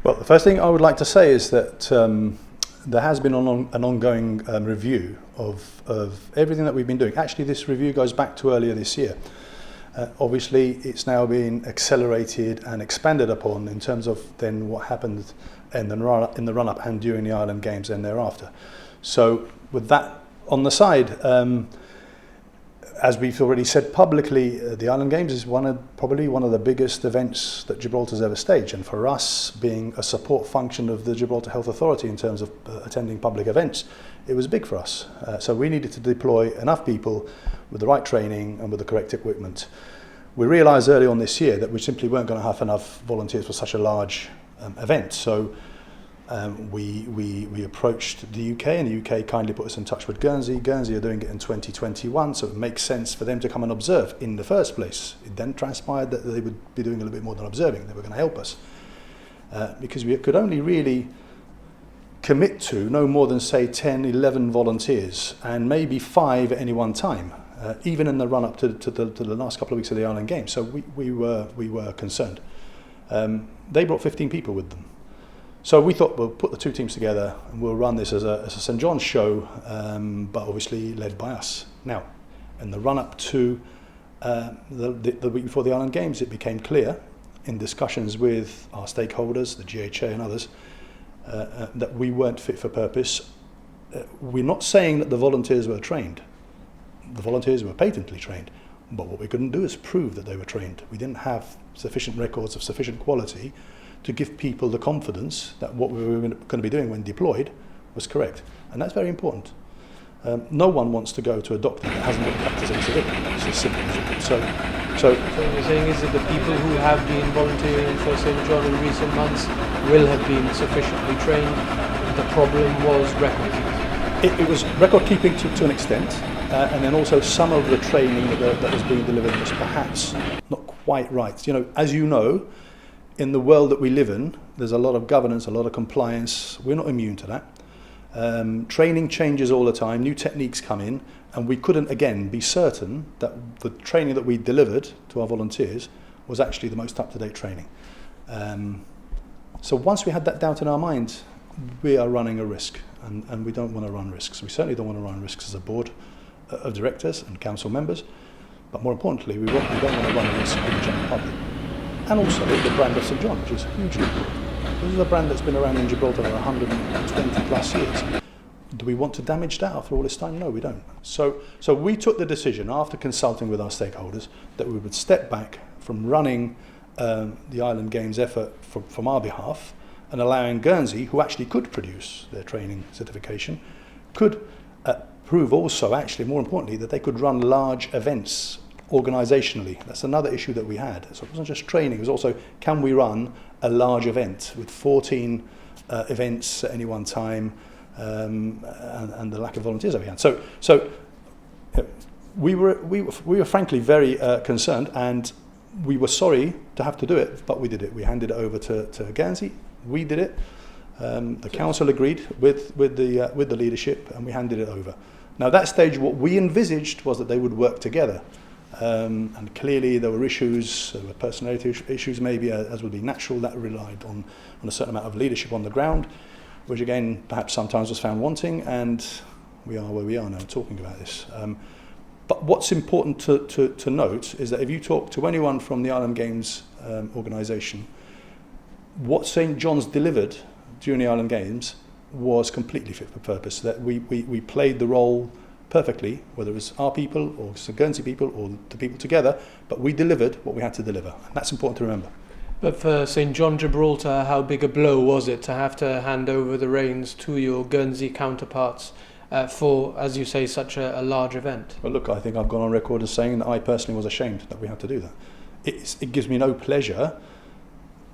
Well, the first thing I would like to say is that there has been an ongoing review of everything that we've been doing. Actually, this review goes back to earlier this year. Obviously, it's now been accelerated and expanded upon in terms of then what happened in the run-up and during the Island Games and thereafter. So with that on the side, as we've already said publicly, the Island Games is probably one of the biggest events that Gibraltar's ever staged, and for us, being a support function of the Gibraltar Health Authority in terms of attending public events, it was big for us. So we needed to deploy enough people with the right training and with the correct equipment. We realised early on this year that we simply weren't going to have enough volunteers for such a large event. So we approached the UK, and the UK kindly put us in touch with Guernsey. Guernsey are doing it in 2021, so it makes sense for them to come and observe in the first place. It then transpired that they would be doing a little bit more than observing. They were going to help us because we could only really commit to no more than, say, 10, 11 volunteers, and maybe 5 at any one time, even in the run-up to the last couple of weeks of the Island Games. So we were concerned. They brought 15 people with them. So we thought we'll put the two teams together and we'll run this as a St John's show, but obviously led by us. Now, in the run-up to the week before the Island Games, it became clear in discussions with our stakeholders, the GHA and others, that we weren't fit for purpose. We're not saying that the volunteers were trained. The volunteers were patently trained, but what we couldn't do is prove that they were trained. We didn't have sufficient records of sufficient quality to give people the confidence that what we were going to be doing when deployed was correct. And that's very important. No one wants to go to a doctor that hasn't been practiced as a civilian. It's as simple as it. So what you're saying is that the people who have been volunteering for St John in recent months will have been sufficiently trained. The problem was record keeping. It was record keeping to an extent, and then also some of the training that was being delivered was perhaps not quite right. You know, as you know, in the world that we live in, there's a lot of governance, a lot of compliance. We're not immune to that. Training changes all the time, new techniques come in, and we couldn't, again, be certain that the training that we delivered to our volunteers was actually the most up-to-date training. So once we had that doubt in our minds, we are running a risk, and we don't want to run risks. We certainly don't want to run risks as a board of directors and council members, but more importantly, we don't want to run a risk with the general public. And also the brand of St John, which is hugely important. This is a brand that's been around in Gibraltar for 120 plus years. Do we want to damage that after all this time? No, we don't. So we took the decision, after consulting with our stakeholders, that we would step back from running the Island Games effort from our behalf, and allowing Guernsey, who actually could produce their training certification, could prove also, actually more importantly, that they could run large events organisationally. That's another issue that we had. So it wasn't just training, it was also, can we run a large event with 14 events at any one time, and the lack of volunteers that we had. So we were frankly very concerned, and we were sorry to have to do it, but we did it. We handed it over to Guernsey. We did it. The council agreed with the leadership, and we handed it over. Now, at that stage, what we envisaged was that they would work together. And clearly there were issues, there were personality issues maybe, as would be natural, that relied on a certain amount of leadership on the ground, which again perhaps sometimes was found wanting, and we are where we are now talking about this. But what's important to note is that if you talk to anyone from the Island Games organisation, what St John's delivered during the Island Games was completely fit for purpose, that we played the role perfectly, whether it was our people or Guernsey people or the people together, but we delivered what we had to deliver. And that's important to remember. But for St John Gibraltar, how big a blow was it to have to hand over the reins to your Guernsey counterparts for, as you say, such a large event? Well, look, I think I've gone on record as saying that I personally was ashamed that we had to do that. It gives me no pleasure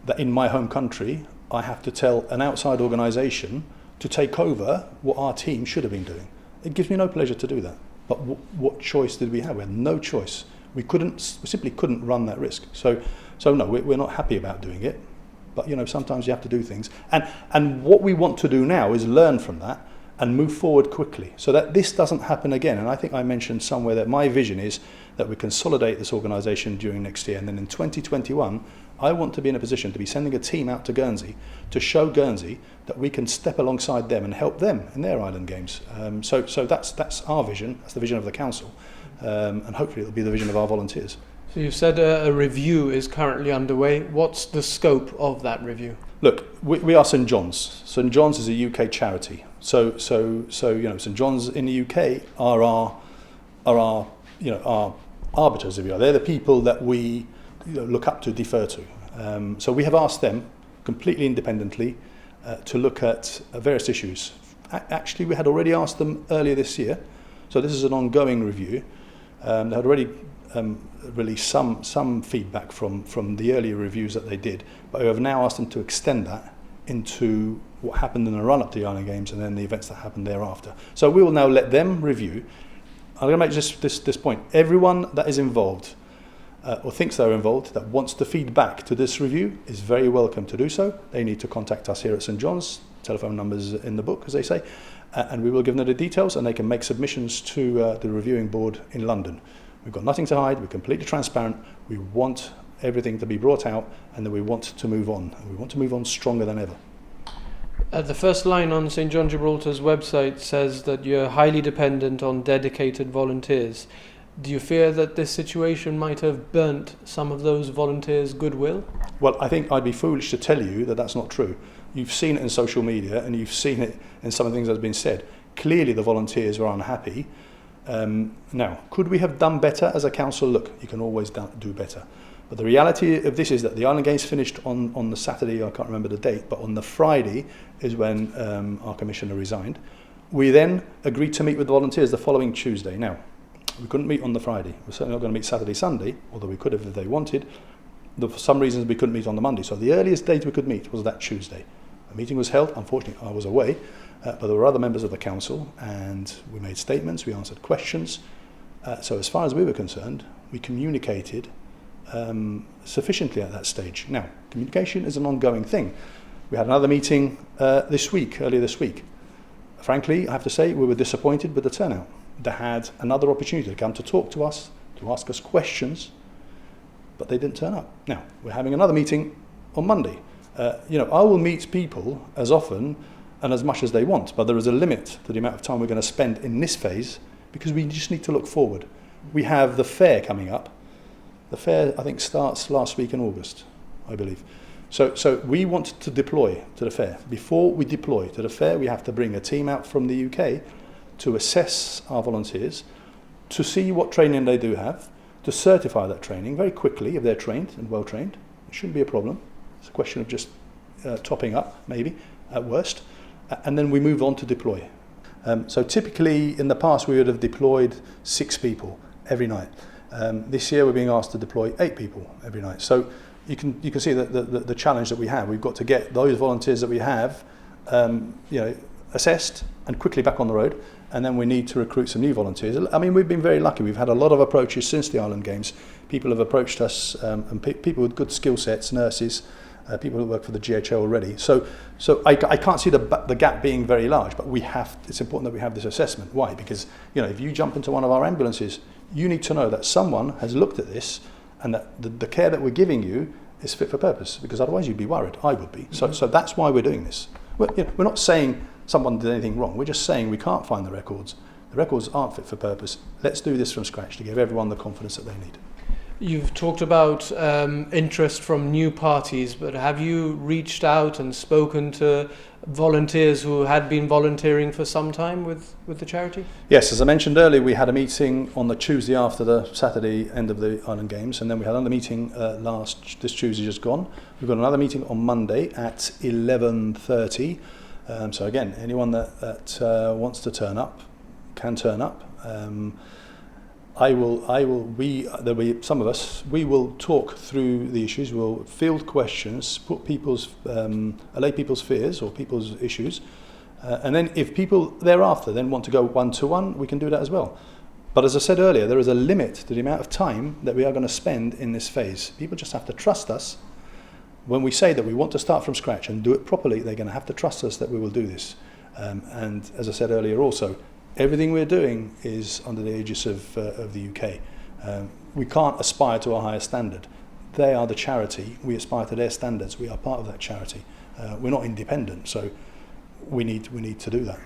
that in my home country I have to tell an outside organisation to take over what our team should have been doing. It gives me no pleasure to do that. But what choice did we have? We had no choice. We simply couldn't run that risk. So no, we're not happy about doing it. But you know, sometimes you have to do things. And what we want to do now is learn from that and move forward quickly so that this doesn't happen again. And I think I mentioned somewhere that my vision is that we consolidate this organisation during next year. And then in 2021, I want to be in a position to be sending a team out to Guernsey to show Guernsey that we can step alongside them and help them in their island games. So that's our vision, that's the vision of the council, and hopefully it'll be the vision of our volunteers. So you've said a review is currently underway. What's the scope of that review? Look, we are St John's. St John's is a UK charity. So St John's in the UK are our arbiters, if you are. They're the people that we look up to, defer to. So we have asked them completely independently to look at various issues. Actually, we had already asked them earlier this year. So this is an ongoing review. They had already released some feedback from the earlier reviews that they did, but we have now asked them to extend that into what happened in the run-up to the Island Games and then the events that happened thereafter. So we will now let them review. I'm going to make just this point. Everyone that is involved or thinks they're involved that wants to feed back to this review is very welcome to do so. They need to contact us here at St John's, telephone numbers in the book, as they say, and we will give them the details and they can make submissions to the reviewing board in London. We've got nothing to hide, we're completely transparent, we want everything to be brought out and then we want to move on. And we want to move on stronger than ever. The first line on St John Gibraltar's website says that you're highly dependent on dedicated volunteers. Do you fear that this situation might have burnt some of those volunteers' goodwill? Well, I think I'd be foolish to tell you that that's not true. You've seen it in social media and you've seen it in some of the things that have been said. Clearly the volunteers were unhappy. Now, could we have done better as a council? Look, you can always do better. But the reality of this is that the Island Games finished on the Saturday, I can't remember the date, but on the Friday is when our commissioner resigned. We then agreed to meet with the volunteers the following Tuesday. Now, we couldn't meet on the Friday. We're certainly not going to meet Saturday, Sunday, although we could have if they wanted. For some reasons we couldn't meet on the Monday. So the earliest date we could meet was that Tuesday. A meeting was held. Unfortunately, I was away. But there were other members of the council and we made statements, we answered questions. So as far as we were concerned, we communicated sufficiently at that stage. Now, communication is an ongoing thing. We had another meeting earlier this week. Frankly, I have to say, we were disappointed with the turnout. They had another opportunity to come to talk to us, to ask us questions, but they didn't turn up. Now, we're having another meeting on Monday. I will meet people as often and as much as they want, but there is a limit to the amount of time we're going to spend in this phase because we just need to look forward. We have the fair coming up. The fair, I think, starts last week in August, I believe. So we want to deploy to the fair. Before we deploy to the fair, we have to bring a team out from the UK to assess our volunteers, to see what training they do have, to certify that training very quickly if they're trained and well trained. It shouldn't be a problem. It's a question of just topping up, maybe, at worst. And then we move on to deploy. So typically in the past we would have deployed 6 people every night. This year we're being asked to deploy 8 people every night. So you can see the challenge that we have. We've got to get those volunteers that we have assessed and quickly back on the road, and then we need to recruit some new volunteers. I mean, we've been very lucky. We've had a lot of approaches since the Island Games. People have approached us, and people with good skill sets, nurses, people who work for the GHO already. So I can't see the gap being very large, but it's important that we have this assessment. Why? Because if you jump into one of our ambulances, you need to know that someone has looked at this and that the care that we're giving you is fit for purpose, because otherwise you'd be worried. I would be. So that's why we're doing this. We're not saying someone did anything wrong. We're just saying we can't find the records. The records aren't fit for purpose. Let's do this from scratch to give everyone the confidence that they need. You've talked about interest from new parties, but have you reached out and spoken to volunteers who had been volunteering for some time with the charity? Yes, as I mentioned earlier, we had a meeting on the Tuesday after the Saturday end of the Island Games, and then we had another meeting this Tuesday just gone. We've got another meeting on Monday at 11:30. So again, anyone that wants to turn up can turn up. There'll be some of us, we will talk through the issues, we'll field questions, allay people's fears or people's issues, and then if people thereafter then want to go one-to-one, we can do that as well. But as I said earlier, there is a limit to the amount of time that we are going to spend in this phase. People just have to trust us. When we say that we want to start from scratch and do it properly, they're going to have to trust us that we will do this. And as I said earlier also, everything we're doing is under the aegis of the UK. We can't aspire to a higher standard. They are the charity. We aspire to their standards. We are part of that charity. We're not independent, so we need to do that.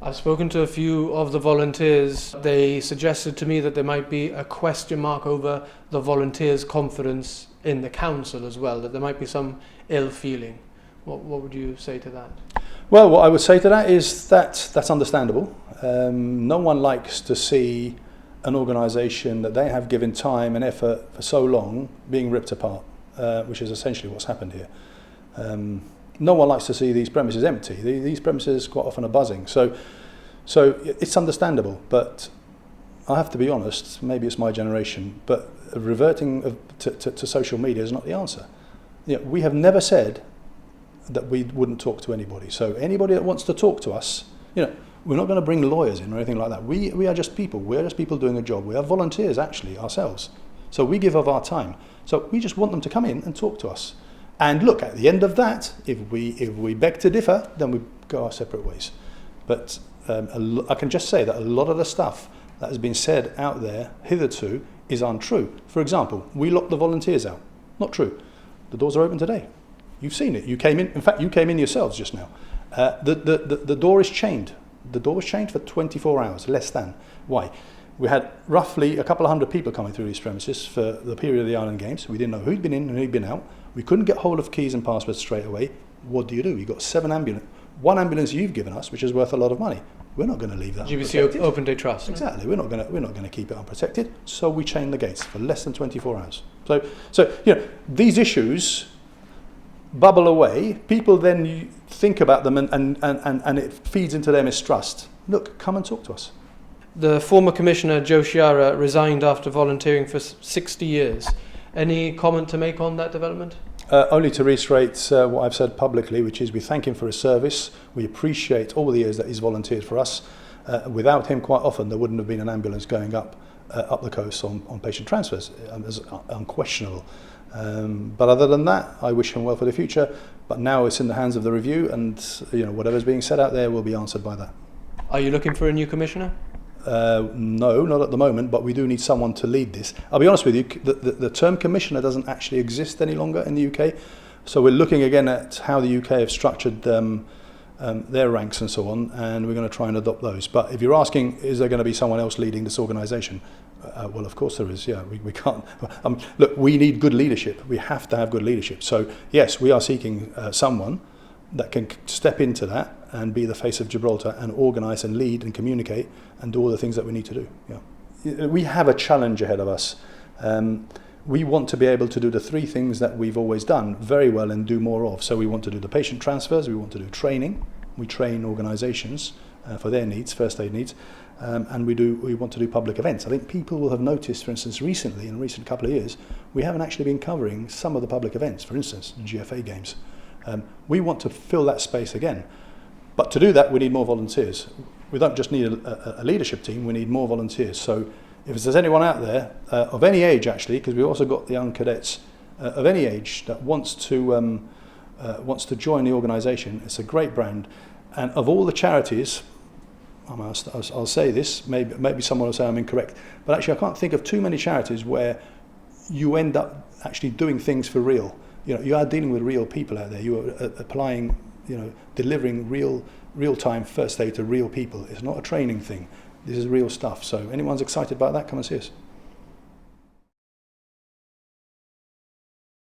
I've spoken to a few of the volunteers. They suggested to me that there might be a question mark over the volunteers' confidence in the council as well, that there might be some ill feeling. What would you say to that? Well, what I would say to that is that that's understandable. No one likes to see an organisation that they have given time and effort for so long being ripped apart, which is essentially what's happened here. No one likes to see these premises empty. These premises quite often are buzzing. So it's understandable, but I have to be honest, maybe it's my generation, but reverting to social media is not the answer. We have never said that we wouldn't talk to anybody. So anybody that wants to talk to us, we're not going to bring lawyers in or anything like that. We are just people. We're just people doing a job. We are volunteers, actually, ourselves. So we give of our time. So we just want them to come in and talk to us. And look, at the end of that, if we beg to differ, then we go our separate ways. But I can just say that a lot of the stuff that has been said out there hitherto is untrue. For example, we locked the volunteers out. Not true. The doors are open today. You've seen it. You came in. In fact, you came in yourselves just now. The door is chained. The door was chained for 24 hours, less than. Why? We had roughly a couple of hundred people coming through these premises for the period of the Island Games. We didn't know who'd been in and who'd been out. We couldn't get hold of keys and passwords straight away. What do? You've got 7 ambulances. 1 ambulance you've given us, which is worth a lot of money. We're not going to leave that GBC Open Day Trust. Exactly. We're not going to keep it unprotected. So we chain the gates for less than 24 hours. So these issues bubble away. People then think about them and it feeds into their mistrust. Look, come and talk to us. The former Commissioner, Joe Chiara, resigned after volunteering for 60 years. Any comment to make on that development? Only to reiterate what I've said publicly, which is we thank him for his service. We appreciate all the years that he's volunteered for us. Without him, quite often, there wouldn't have been an ambulance going up the coast on patient transfers. It's unquestionable. But other than that, I wish him well for the future. But now it's in the hands of the review, and whatever's being said out there will be answered by that. Are you looking for a new commissioner? No, not at the moment, but we do need someone to lead this. I'll be honest with you, the term commissioner doesn't actually exist any longer in the UK. So we're looking again at how the UK have structured their ranks and so on, and we're going to try and adopt those. But if you're asking, is there going to be someone else leading this organisation? Well, of course there is, yeah. We can't. Look, we need good leadership. We have to have good leadership. So, yes, we are seeking someone that can step into that and be the face of Gibraltar and organise and lead and communicate and do all the things that we need to do. Yeah. We have a challenge ahead of us. We want to be able to do the 3 things that we've always done very well and do more of. So we want to do the patient transfers, we want to do training. We train organisations for their needs, first aid needs, and we want to do public events. I think people will have noticed, for instance, recently, in a recent couple of years, we haven't actually been covering some of the public events, for instance, the GFA games. We want to fill that space again. But to do that, we need more volunteers. We don't just need a leadership team, we need more volunteers. So if there's anyone out there, of any age actually, because we've also got the young cadets, of any age that wants to join the organisation, it's a great brand. And of all the charities, I'll say this, maybe someone will say I'm incorrect, but actually I can't think of too many charities where you end up actually doing things for real. You are dealing with real people out there. You are applying, delivering real-time first aid to real people. It's not a training thing. This is real stuff. So anyone's excited about that, come and see us.